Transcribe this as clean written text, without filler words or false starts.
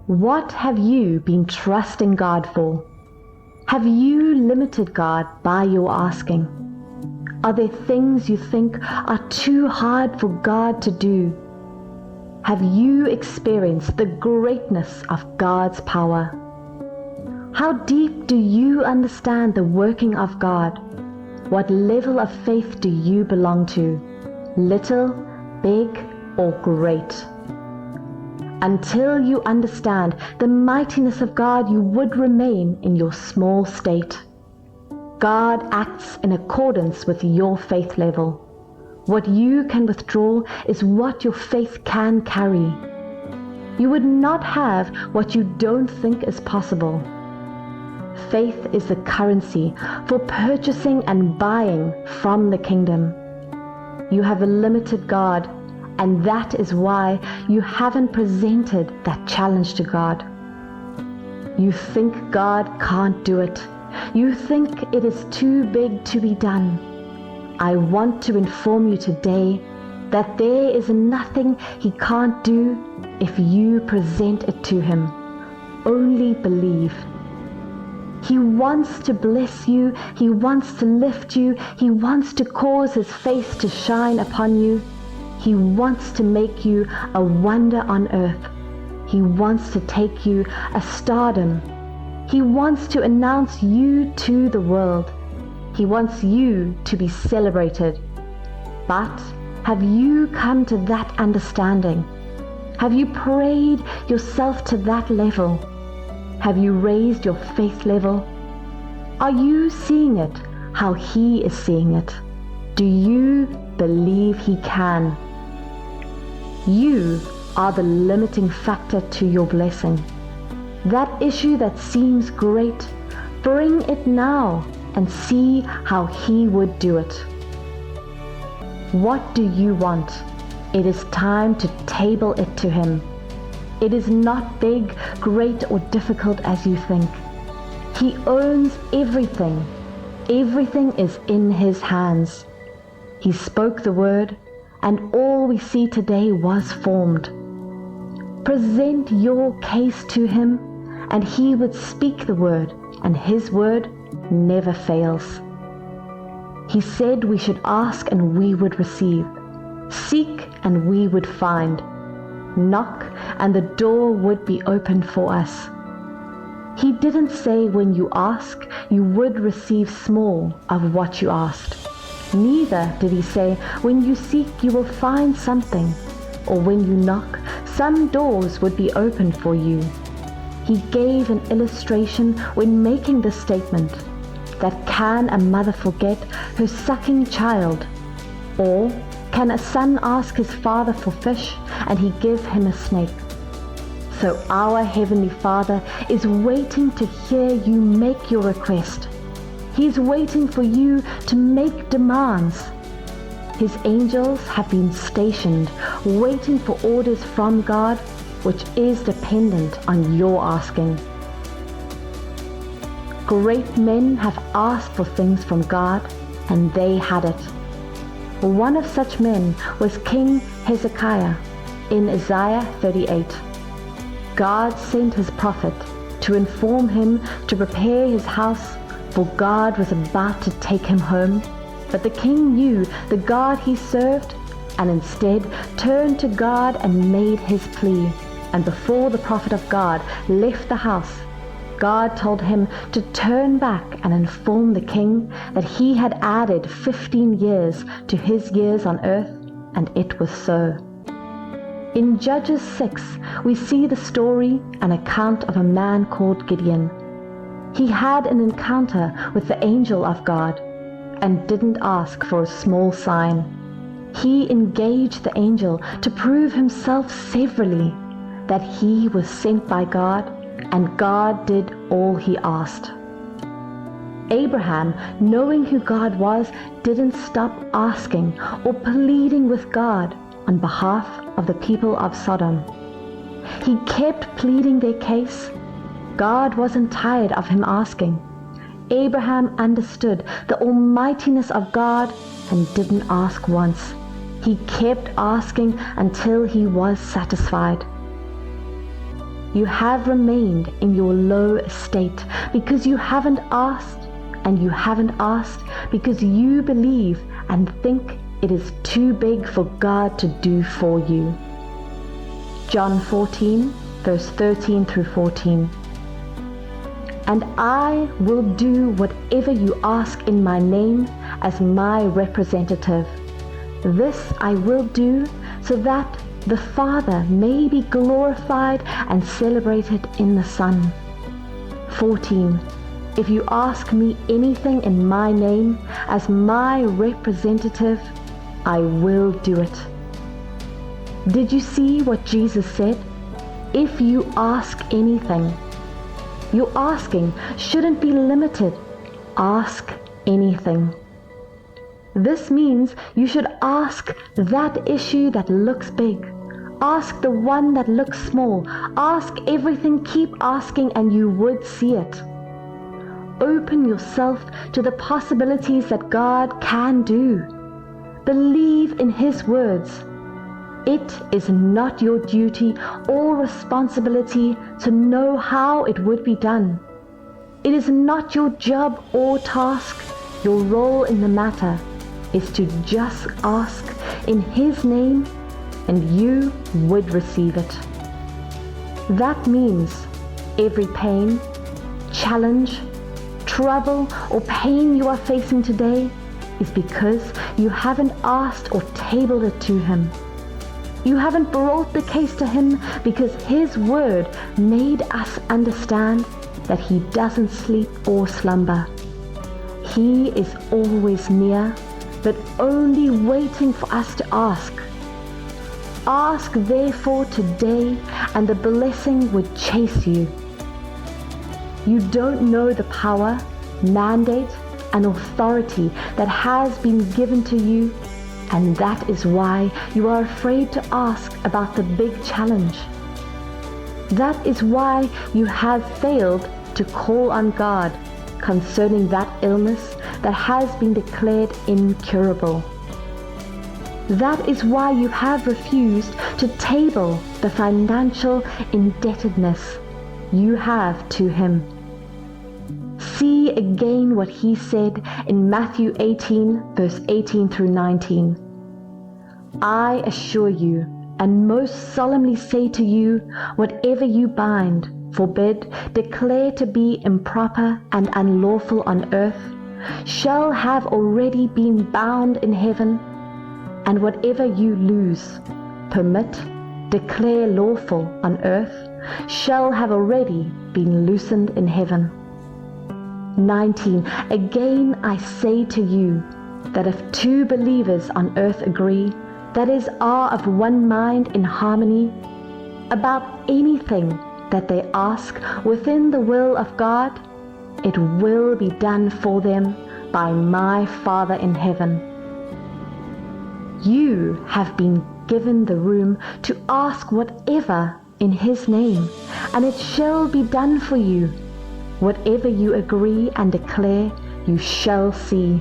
What have you been trusting God for? Have you limited God by your asking? Are there things you think are too hard for God to do? Have you experienced the greatness of God's power? How deep do you understand the working of God? What level of faith do you belong to? Little, big, or great? Until you understand the mightiness of God, you would remain in your small state. God acts in accordance with your faith level. What you can withdraw is what your faith can carry. You would not have what you don't think is possible. Faith is the currency for purchasing and buying from the kingdom. You have a limited God, and that is why you haven't presented that challenge to God. You think God can't do it. You think it is too big to be done. I want to inform you today that there is nothing He can't do if you present it to Him. Only believe. He wants to bless you. He wants to lift you. He wants to cause His face to shine upon you. He wants to make you a wonder on earth. He wants to take you a stardom. He wants to announce you to the world. He wants you to be celebrated. But have you come to that understanding? Have you prayed yourself to that level? Have you raised your faith level? Are you seeing it how He is seeing it? Do you believe He can? You are the limiting factor to your blessing. That issue that seems great, bring it now and see how He would do it. What do you want? It is time to table it to Him. It is not big, great, or difficult as you think. He owns everything. Everything is in His hands. He spoke the word, and all we see today was formed. Present your case to Him, and He would speak the word, and His word never fails. He said we should ask and we would receive, seek and we would find, knock and the door would be opened for us. He didn't say when you ask, you would receive small of what you asked. Neither did He say when you seek, you will find something, or when you knock, some doors would be opened for you. He gave an illustration when making this statement, that can a mother forget her sucking child? Or can a son ask his father for fish and he give him a snake? So our Heavenly Father is waiting to hear you make your request. He is waiting for you to make demands. His angels have been stationed, waiting for orders from God, which is dependent on your asking. Great men have asked for things from God, and they had it. One of such men was King Hezekiah in Isaiah 38. God sent His prophet to inform him to prepare his house, for God was about to take him home. But the king knew the God he served, and instead turned to God and made his plea. And before the prophet of God left the house, God told him to turn back and inform the king that he had added 15 years to his years on earth, and it was so. In Judges 6, we see the story, an account of a man called Gideon. He had an encounter with the angel of God and didn't ask for a small sign. He engaged the angel to prove himself severally that he was sent by God, and God did all He asked. Abraham, knowing who God was, didn't stop asking or pleading with God on behalf of the people of Sodom. He kept pleading their case. God wasn't tired of him asking. Abraham understood the almightiness of God and didn't ask once. He kept asking until he was satisfied. you have remained in your low estate because you haven't asked, and you haven't asked because you believe and think it is too big for God to do for you. John 14, verse 13 through 14. And I will do whatever you ask in my name as my representative. This I will do so that the Father may be glorified and celebrated in the Son. 14. If you ask me anything in my name as my representative, I will do it. Did you see what Jesus said? If you ask anything. Your asking shouldn't be limited. Ask anything. This means you should ask that issue that looks big. Ask the one that looks small. Ask everything, keep asking, and you would see it. Open yourself to the possibilities that God can do. Believe in His words. It is not your duty or responsibility to know how it would be done. It is not your job or task. Your role in the matter is to just ask in His name, and you would receive it. That means every pain, challenge, trouble, or pain you are facing today is because you haven't asked or tabled it to Him. You haven't brought the case to Him because His word made us understand that He doesn't sleep or slumber. He is always near, but only waiting for us to ask. Ask therefore today, and the blessing would chase you. You don't know the power, mandate, and authority that has been given to you, and that is why you are afraid to ask about the big challenge. That is why you have failed to call on God concerning that illness that has been declared incurable. That is why you have refused to table the financial indebtedness you have to Him. See again what He said in Matthew 18, verse 18 through 19. I assure you, and most solemnly say to you, whatever you bind, forbid, declare to be improper and unlawful on earth, shall have already been bound in heaven, and whatever you loose, permit, declare lawful on earth, shall have already been loosened in heaven. 19. Again I say to you, that if two believers on earth agree, that is, are of one mind in harmony, about anything that they ask within the will of God, it will be done for them by my Father in heaven. You have been given the room to ask whatever in His name, and it shall be done for you. Whatever you agree and declare, you shall see.